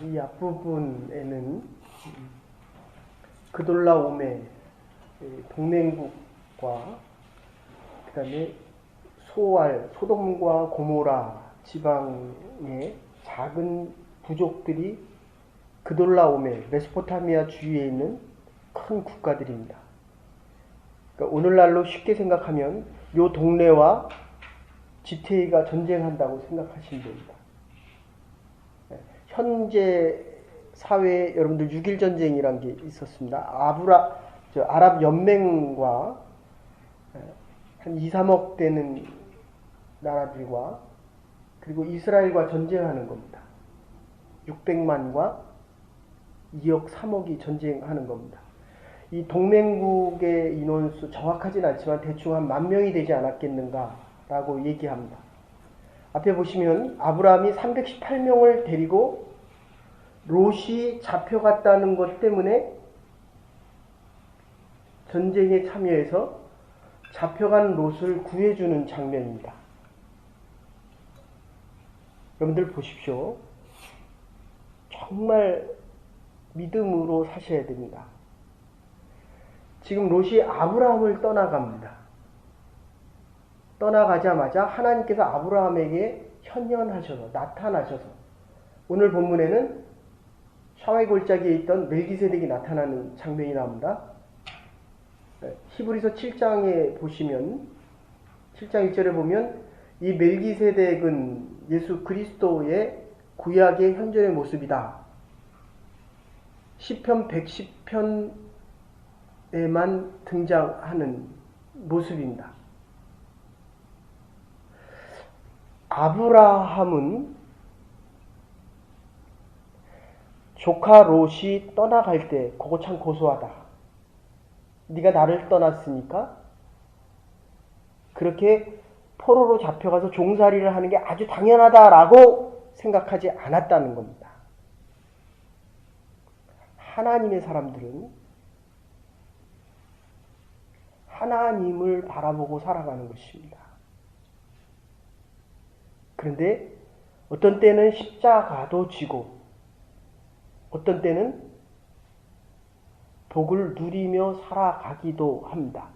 이 앞부분에는 그돌라오메 동맹국과 그 다음에 소돔과 고모라 지방의 작은 부족들이 그돌라오메 메소포타미아 주위에 있는 큰 국가들입니다. 그러니까 오늘날로 쉽게 생각하면 이 동네와 지테이가 전쟁한다고 생각하시면 됩니다. 현재 사회에 여러분들 6.1 전쟁이란 게 있었습니다. 아랍 연맹과 한 2, 3억 되는 나라들과 그리고 이스라엘과 전쟁하는 겁니다. 600만과 2억 3억이 전쟁하는 겁니다. 이 동맹국의 인원수 정확하진 않지만 대충 한 10,000명이 되지 않았겠는가라고 얘기합니다. 앞에 보시면 아브라함이 318명을 데리고 롯이 잡혀갔다는 것 때문에 전쟁에 참여해서 잡혀간 롯을 구해주는 장면입니다. 여러분들 보십시오. 정말 믿음으로 사셔야 됩니다. 지금 롯이 아브라함을 떠나갑니다. 떠나가자마자 하나님께서 아브라함에게 현현하셔서 나타나셔서 오늘 본문에는 샤와의 골짜기에 있던 멜기세덱이 나타나는 장면이 나옵니다. 히브리서 7장에 보시면 7장 1절에 보면 이 멜기세덱은 예수 그리스도의 구약의 현존의 모습이다. 시편 110편에만 등장하는 모습입니다. 아브라함은 조카 롯이 떠나갈 때 그거 참 고소하다. 네가 나를 떠났으니까 그렇게 포로로 잡혀가서 종살이를 하는 게 아주 당연하다라고 생각하지 않았다는 겁니다. 하나님의 사람들은 하나님을 바라보고 살아가는 것입니다. 그런데 어떤 때는 십자가도 지고 어떤 때는 복을 누리며 살아가기도 합니다.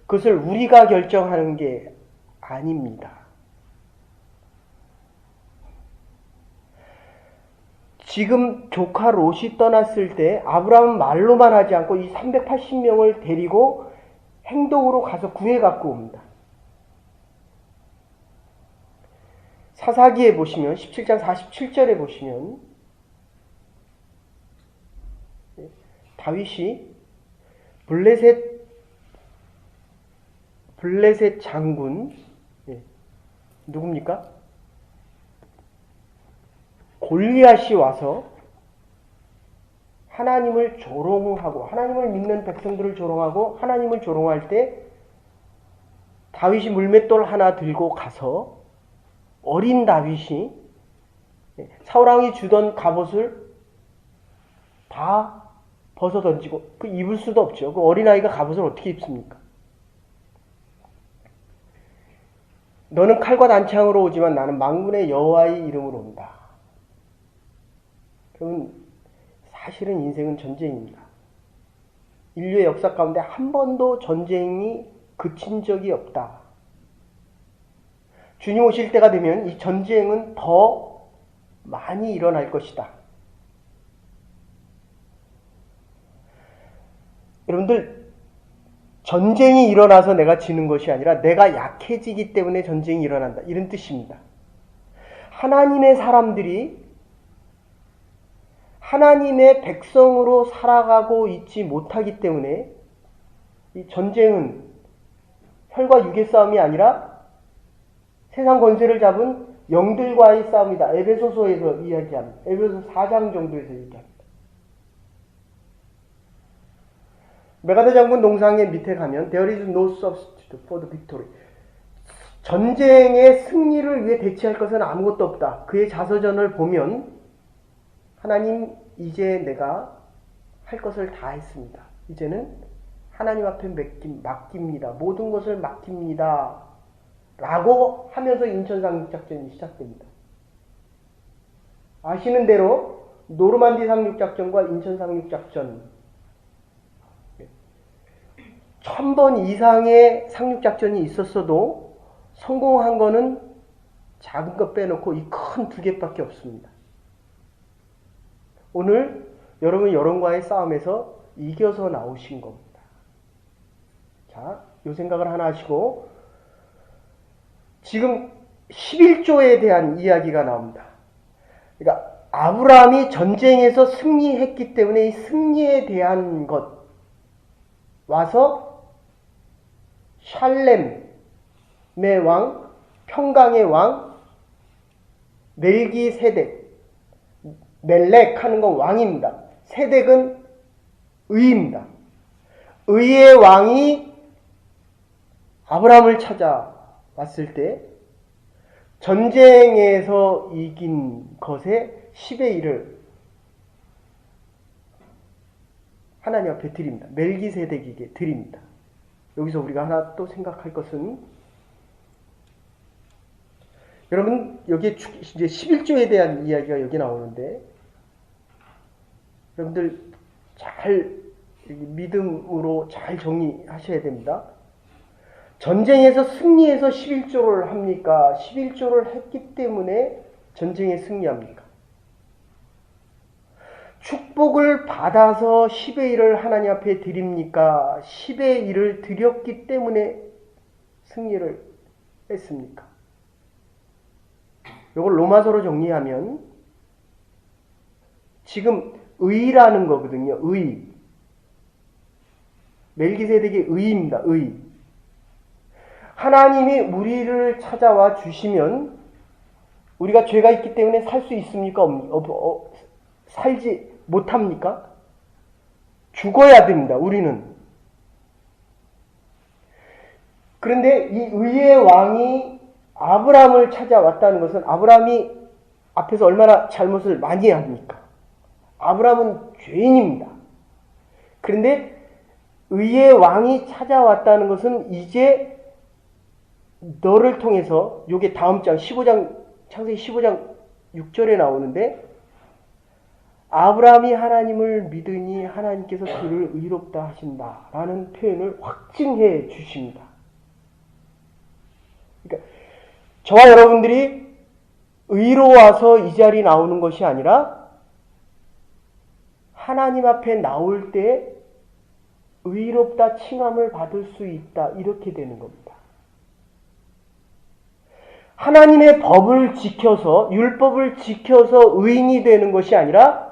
그것을 우리가 결정하는 게 아닙니다. 지금 조카 롯이 떠났을 때 아브라함은 말로만 하지 않고 이 380명을 데리고 행동으로 가서 구해갖고 옵니다. 사사기에 보시면 17장 47절에 보시면 다윗이 블레셋 장군 누굽니까? 골리앗이 와서 하나님을 조롱하고 하나님을 믿는 백성들을 조롱하고 하나님을 조롱할 때 다윗이 물맷돌 하나 들고 가서 어린 다윗이 사울왕이 주던 갑옷을 다 벗어 던지고 그 입을 수도 없죠. 그 어린아이가 갑옷을 어떻게 입습니까? 너는 칼과 단창으로 오지만 나는 만군의 여호와의 이름으로 온다. 그러면 사실은 인생은 전쟁입니다. 인류의 역사 가운데 한 번도 전쟁이 그친 적이 없다. 주님 오실 때가 되면 이 전쟁은 더 많이 일어날 것이다. 여러분들, 전쟁이 일어나서 내가 지는 것이 아니라 내가 약해지기 때문에 전쟁이 일어난다. 이런 뜻입니다. 하나님의 사람들이 하나님의 백성으로 살아가고 있지 못하기 때문에 이 전쟁은 혈과 육의 싸움이 아니라 세상 권세를 잡은 영들과의 싸움이다. 에베소서에서 이야기합니다. 에베소서 4장 정도에서 얘기합니다. 메가드 장군 동상의 밑에 가면 There is no substitute for the victory. 전쟁의 승리를 위해 대치할 것은 아무것도 없다. 그의 자서전을 보면 하나님 이제 내가 할 것을 다 했습니다. 이제는 하나님 앞에 맡깁니다. 모든 것을 맡깁니다. 라고 하면서 인천상륙작전이 시작됩니다. 아시는 대로 노르만디 상륙작전과 인천 상륙작전 1000번 이상의 상륙작전이 있었어도 성공한 거는 작은 것 빼놓고 이 큰 두 개밖에 없습니다. 오늘 여러분 여론과의 싸움에서 이겨서 나오신 겁니다. 자, 요 생각을 하나 하시고 지금 11조에 대한 이야기가 나옵니다. 그러니까 아브라함이 전쟁에서 승리했기 때문에 이 승리에 대한 것 와서 샬렘의 왕, 평강의 왕, 멜기세덱, 멜렉 하는 건 왕입니다. 세덱은 의입니다. 의의 왕이 아브라함을 찾아왔을 때 전쟁에서 이긴 것의 10의 1을 하나님 앞에 드립니다. 멜기세덱에게 드립니다. 여기서 우리가 하나 또 생각할 것은 여러분 여기에 이제 11조에 대한 이야기가 여기 나오는데 여러분들 잘 믿음으로 잘 정리하셔야 됩니다. 전쟁에서 승리해서 11조를 합니까? 11조를 했기 때문에 전쟁에 승리합니까? 축복을 받아서 10의 1을 하나님 앞에 드립니까? 10의 1을 드렸기 때문에 승리를 했습니까? 이걸 로마서로 정리하면 지금 의라는 거거든요. 의. 멜기세덱의 의입니다. 의. 하나님이 우리를 찾아와 주시면 우리가 죄가 있기 때문에 살 수 있습니까? 살지 못합니까? 죽어야 됩니다. 우리는. 그런데 이 의의 왕이 아브라함을 찾아왔다는 것은 아브라함이 앞에서 얼마나 잘못을 많이 합니까? 아브라함은 죄인입니다. 그런데 의의 왕이 찾아왔다는 것은 이제 너를 통해서 요게 다음 장 15장 창세기 15장 6절에 나오는데 아브라함이 하나님을 믿으니 하나님께서 그를 의롭다 하신다라는 표현을 확증해 주십니다. 그러니까 저와 여러분들이 의로워서 이 자리에 나오는 것이 아니라 하나님 앞에 나올 때 의롭다 칭함을 받을 수 있다 이렇게 되는 겁니다. 하나님의 법을 지켜서 율법을 지켜서 의인이 되는 것이 아니라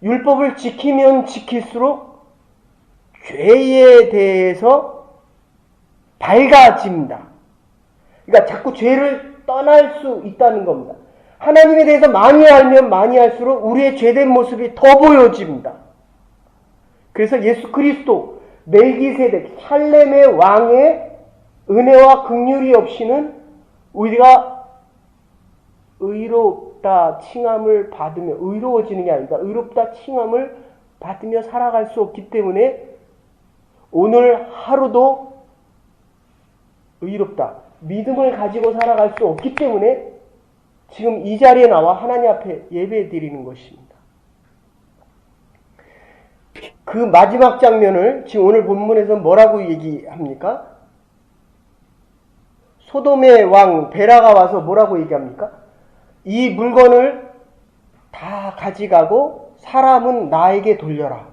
율법을 지키면 지킬수록 죄에 대해서 밝아집니다. 그러니까 자꾸 죄를 떠날 수 있다는 겁니다. 하나님에 대해서 많이 알면 많이 할수록 우리의 죄된 모습이 더 보여집니다. 그래서 예수 그리스도 멜기세덱 샬렘의 왕의 은혜와 긍휼이 없이는 우리가 의롭다 칭함을 받으며 의로워지는 게 아니라 의롭다 칭함을 받으며 살아갈 수 없기 때문에 오늘 하루도 의롭다 믿음을 가지고 살아갈 수 없기 때문에 지금 이 자리에 나와 하나님 앞에 예배 드리는 것입니다. 그 마지막 장면을 지금 오늘 본문에서 뭐라고 얘기합니까? 소돔의 왕 베라가 와서 뭐라고 얘기합니까? 이 물건을 다 가져가고 사람은 나에게 돌려라.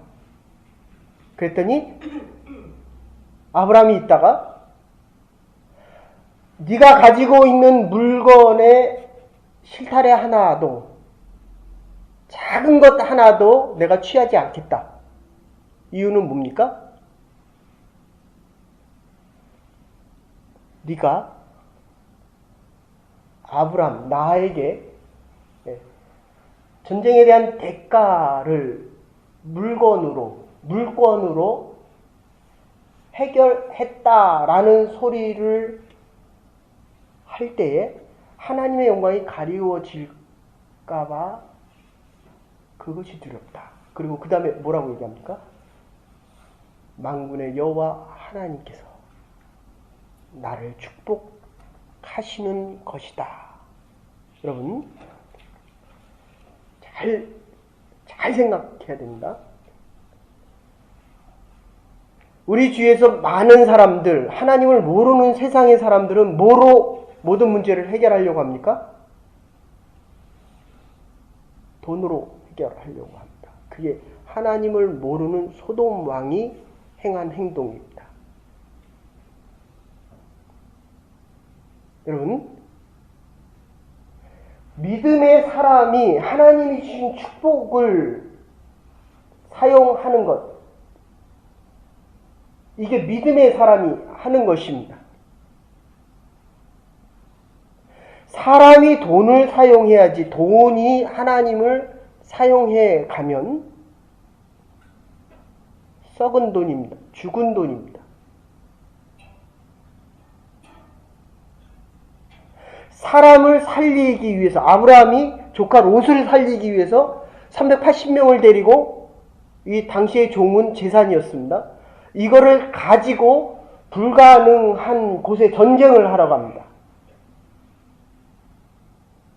그랬더니 아브라함이 있다가 네가 가지고 있는 물건의 실타래 하나도 작은 것 하나도 내가 취하지 않겠다. 이유는 뭡니까? 네가 아브라함 나에게 전쟁에 대한 대가를 물건으로 해결했다라는 소리를 할 때에 하나님의 영광이 가리워질까봐 그것이 두렵다. 그리고 그 다음에 뭐라고 얘기합니까? 만군의 여호와 하나님께서 나를 축복하시는 것이다. 여러분 잘 생각해야 됩니다. 우리 주위에서 많은 사람들, 하나님을 모르는 세상의 사람들은 뭐로 모든 문제를 해결하려고 합니까? 돈으로 해결하려고 합니다. 그게 하나님을 모르는 소돔 왕이 행한 행동입니다. 여러분, 믿음의 사람이 하나님이 주신 축복을 사용하는 것, 이게 믿음의 사람이 하는 것입니다. 사람이 돈을 사용해야지 돈이 하나님을 사용해 가면 썩은 돈입니다. 죽은 돈입니다. 사람을 살리기 위해서 아브라함이 조카 롯을 살리기 위해서 380명을 데리고 이 당시의 종은 재산이었습니다. 이거를 가지고 불가능한 곳에 전쟁을 하러 갑니다.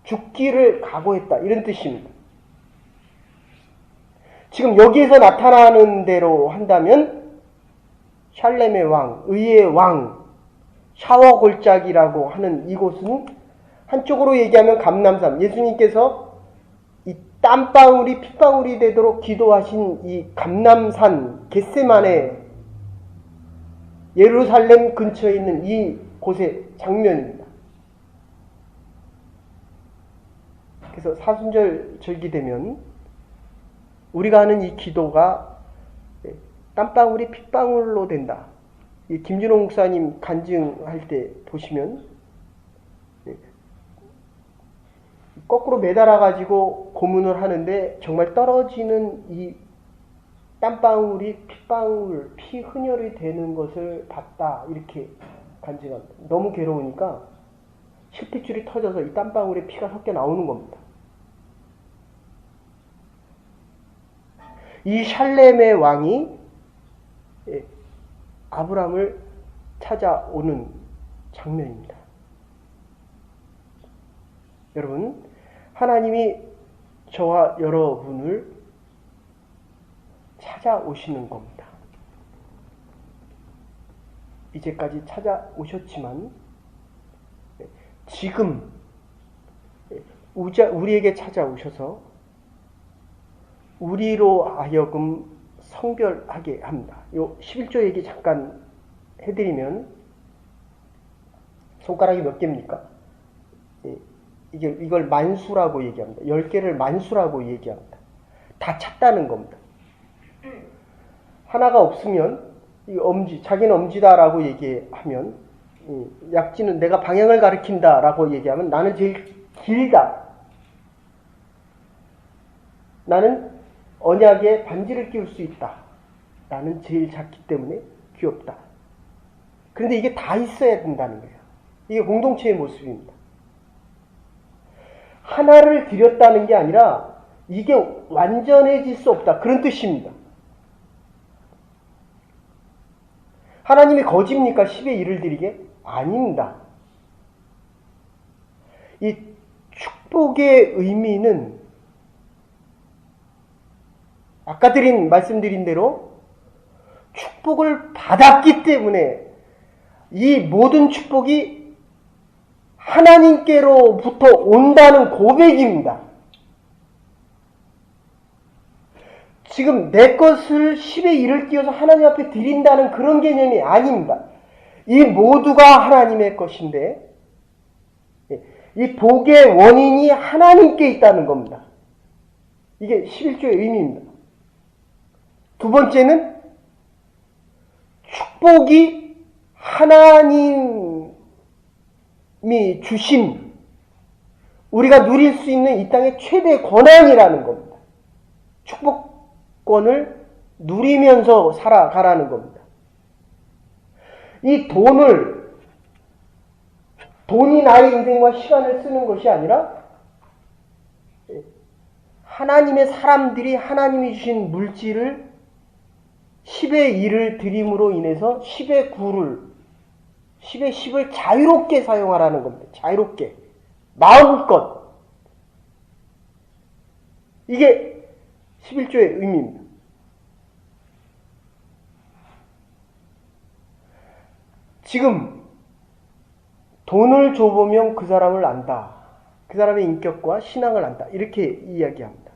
죽기를 각오했다. 이런 뜻입니다. 지금 여기에서 나타나는 대로 한다면 샬렘의 왕, 의의 왕, 샤워 골짜기라고 하는 이곳은 한쪽으로 얘기하면 감람산, 예수님께서 이 땀방울이 핏방울이 되도록 기도하신 이 감람산 겟세마네 예루살렘 근처에 있는 이 곳의 장면입니다. 그래서 사순절 절기 되면 우리가 하는 이 기도가 땀방울이 핏방울로 된다. 이 김준호 목사님 간증할 때 보시면 거꾸로 매달아 가지고 고문을 하는데 정말 떨어지는 이 땀방울이 핏방울, 피 흔혈이 되는 것을 봤다. 이렇게 간증합니다. 너무 괴로우니까 실핏줄이 터져서 이 땀방울에 피가 섞여 나오는 겁니다. 이 샬렘의 왕이 아브람을 찾아오는 장면입니다. 여러분, 하나님이 저와 여러분을 찾아오시는 겁니다. 이제까지 찾아오셨지만 지금 우리에게 찾아오셔서 우리로 하여금 성별하게 합니다. 요 11조 얘기 잠깐 해드리면 손가락이 몇 개입니까? 이걸 만수라고 얘기합니다. 10개를 만수라고 얘기합니다. 다 찾다는 겁니다. 하나가 없으면 이 엄지, 자기는 엄지다라고 얘기하면 약지는 내가 방향을 가리킨다라고 얘기하면 나는 제일 길다. 나는 언약에 반지를 끼울 수 있다. 나는 제일 작기 때문에 귀엽다. 그런데 이게 다 있어야 된다는 거예요. 이게 공동체의 모습입니다. 하나를 드렸다는 게 아니라 이게 완전해질 수 없다. 그런 뜻입니다. 하나님이 거짓입니까? 10의 1을 드리게? 아닙니다. 이 축복의 의미는 아까 말씀드린 대로 축복을 받았기 때문에 이 모든 축복이 하나님께로부터 온다는 고백입니다. 지금 내 것을 10의 1을 띄워서 하나님 앞에 드린다는 그런 개념이 아닙니다. 이 모두가 하나님의 것인데 이 복의 원인이 하나님께 있다는 겁니다. 이게 11조의 의미입니다. 두 번째는 축복이 하나님이 주신 우리가 누릴 수 있는 이 땅의 최대 권한이라는 겁니다. 축복권을 누리면서 살아가라는 겁니다. 이 돈이 나의 인생과 시간을 쓰는 것이 아니라 하나님의 사람들이 하나님이 주신 물질을 10의 1을 드림으로 인해서 10의 10을 자유롭게 사용하라는 겁니다. 자유롭게. 마음껏. 이게 11조의 의미입니다. 지금 돈을 줘보면 그 사람을 안다. 그 사람의 인격과 신앙을 안다. 이렇게 이야기합니다.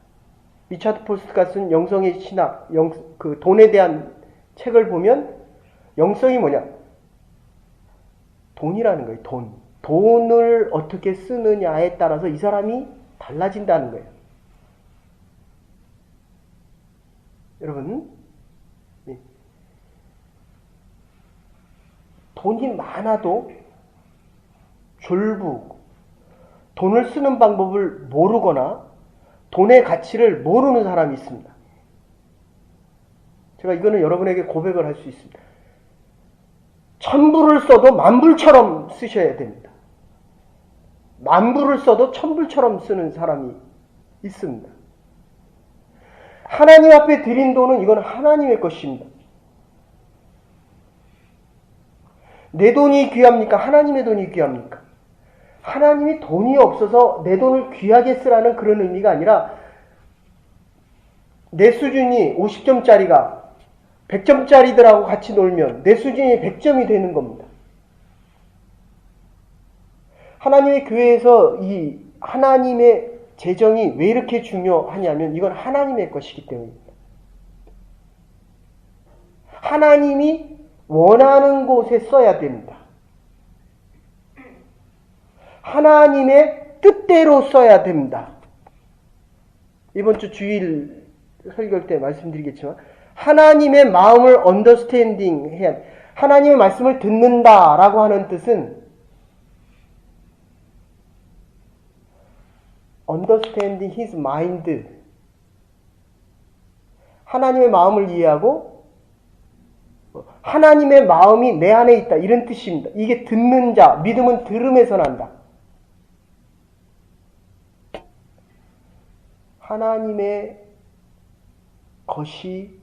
리차드 포스트가 쓴 영성의 신학, 그 돈에 대한 책을 보면 영성이 뭐냐? 돈이라는 거예요. 돈. 돈을 어떻게 쓰느냐에 따라서 이 사람이 달라진다는 거예요. 여러분, 돈이 많아도 졸부, 돈을 쓰는 방법을 모르거나 돈의 가치를 모르는 사람이 있습니다. 제가 이거는 여러분에게 고백을 할 수 있습니다. 1000불을 써도 만불처럼 쓰셔야 됩니다. 만불을 써도 1000불처럼 쓰는 사람이 있습니다. 하나님 앞에 드린 돈은 이건 하나님의 것입니다. 내 돈이 귀합니까? 하나님의 돈이 귀합니까? 하나님이 돈이 없어서 내 돈을 귀하게 쓰라는 그런 의미가 아니라 내 수준이 50점짜리가 100점짜리들하고 같이 놀면 내 수준이 100점이 되는 겁니다. 하나님의 교회에서 이 하나님의 재정이 왜 이렇게 중요하냐면 이건 하나님의 것이기 때문입니다. 하나님이 원하는 곳에 써야 됩니다. 하나님의 뜻대로 써야 됩니다. 이번 주 주일 설교 때 말씀드리겠지만 하나님의 마음을 언더스탠딩 해야 돼. 하나님의 말씀을 듣는다라고 하는 뜻은 understanding his mind. 하나님의 마음을 이해하고 하나님의 마음이 내 안에 있다. 이런 뜻입니다. 이게 듣는 자, 믿음은 들음에서 난다. 하나님의 것이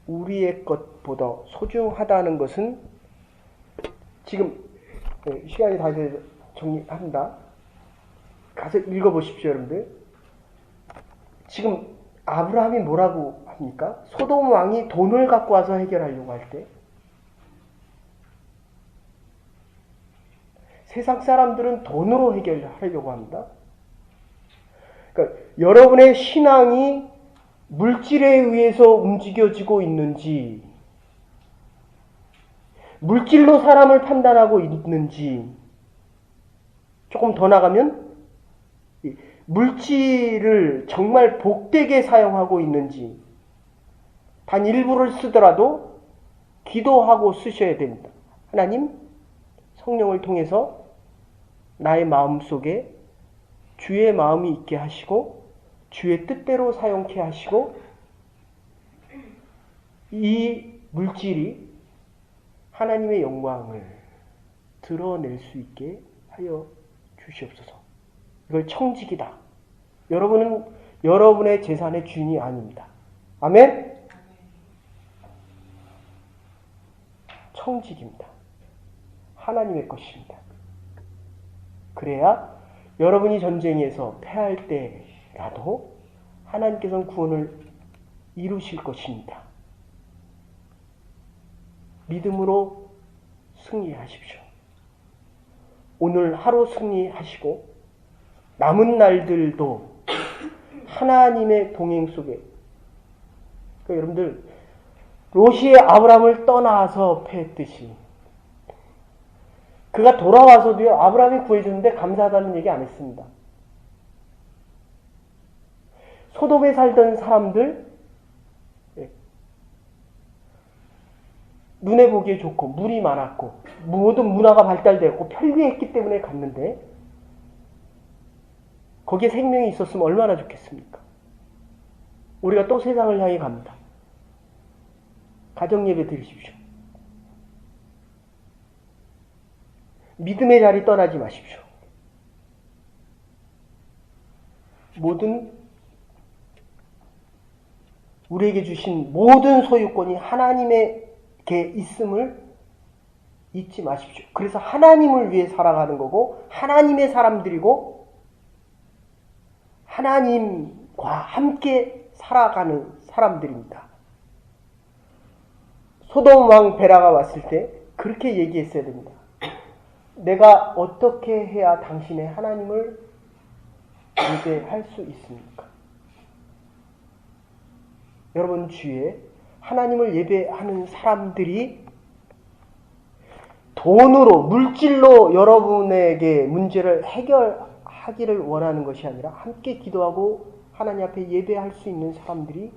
우리의 것보다 소중하다는 것은 지금 시간이 다 돼서 정리합니다. 가서 읽어보십시오, 여러분들. 지금 아브라함이 뭐라고 합니까? 소돔 왕이 돈을 갖고 와서 해결하려고 할 때 세상 사람들은 돈으로 해결하려고 합니다. 그러니까 여러분의 신앙이 물질에 의해서 움직여지고 있는지, 물질로 사람을 판단하고 있는지, 조금 더 나가면 물질을 정말 복되게 사용하고 있는지, 단 일부를 쓰더라도 기도하고 쓰셔야 됩니다. 하나님, 성령을 통해서 나의 마음 속에 주의 마음이 있게 하시고 주의 뜻대로 사용케 하시고 이 물질이 하나님의 영광을 드러낼 수 있게 하여 주시옵소서. 이걸 청직이다. 여러분은 여러분의 재산의 주인이 아닙니다. 아멘? 청직입니다. 하나님의 것입니다. 그래야 여러분이 전쟁에서 패할 때라도 하나님께서는 구원을 이루실 것입니다. 믿음으로 승리하십시오. 오늘 하루 승리하시고 남은 날들도 하나님의 동행 속에, 그러니까 여러분들 롯이 아브라함을 떠나서 패했듯이 그가 돌아와서도요, 아브라함이 구해줬는데 감사하다는 얘기 안 했습니다. 소돔에 살던 사람들, 눈에 보기에 좋고 물이 많았고 모든 문화가 발달되었고 편리했기 때문에 갔는데 거기에 생명이 있었으면 얼마나 좋겠습니까? 우리가 또 세상을 향해 갑니다. 가정예배 드리십시오. 믿음의 자리 떠나지 마십시오. 모든 우리에게 주신 모든 소유권이 하나님에게 있음을 잊지 마십시오. 그래서 하나님을 위해 살아가는 거고 하나님의 사람들이고 하나님 함께 살아가는 사람들입니다. 소돔 왕 베라가 왔을 때 그렇게 얘기했어야 됩니다. 내가 어떻게 해야 당신의 하나님을 예배할 수 있습니까? 여러분 주위에 하나님을 예배하는 사람들이 돈으로, 물질로 여러분에게 문제를 해결하기를 원하는 것이 아니라 함께 기도하고 하나님 앞에 예배할 수 있는 사람들이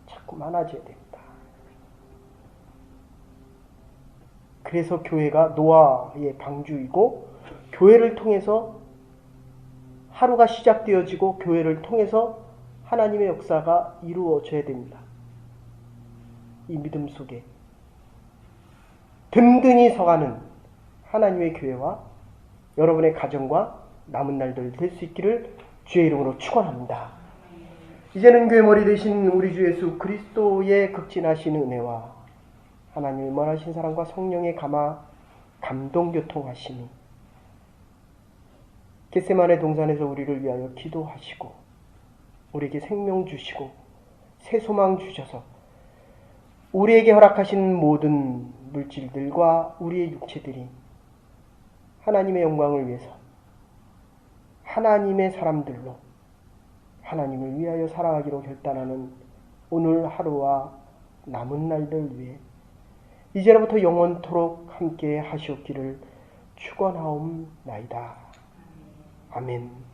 자꾸 많아져야 됩니다. 그래서 교회가 노아의 방주이고, 교회를 통해서 하루가 시작되어지고 교회를 통해서 하나님의 역사가 이루어져야 됩니다. 이 믿음 속에 든든히 서가는 하나님의 교회와 여러분의 가정과 남은 날들 될 수 있기를 주의 이름으로 축원합니다. 이제는 교회 머리 되신 우리 주 예수 그리스도의 극진하신 은혜와 하나님의 원하신 사랑과 성령의 감동교통하심이 겟세마네 동산에서 우리를 위하여 기도하시고 우리에게 생명 주시고 새 소망 주셔서 우리에게 허락하신 모든 물질들과 우리의 육체들이 하나님의 영광을 위해서 하나님의 사람들로 하나님을 위하여 살아가기로 결단하는 오늘 하루와 남은 날들 위해 이제로부터 영원토록 함께 하시옵기를 축원하옵나이다. 아멘.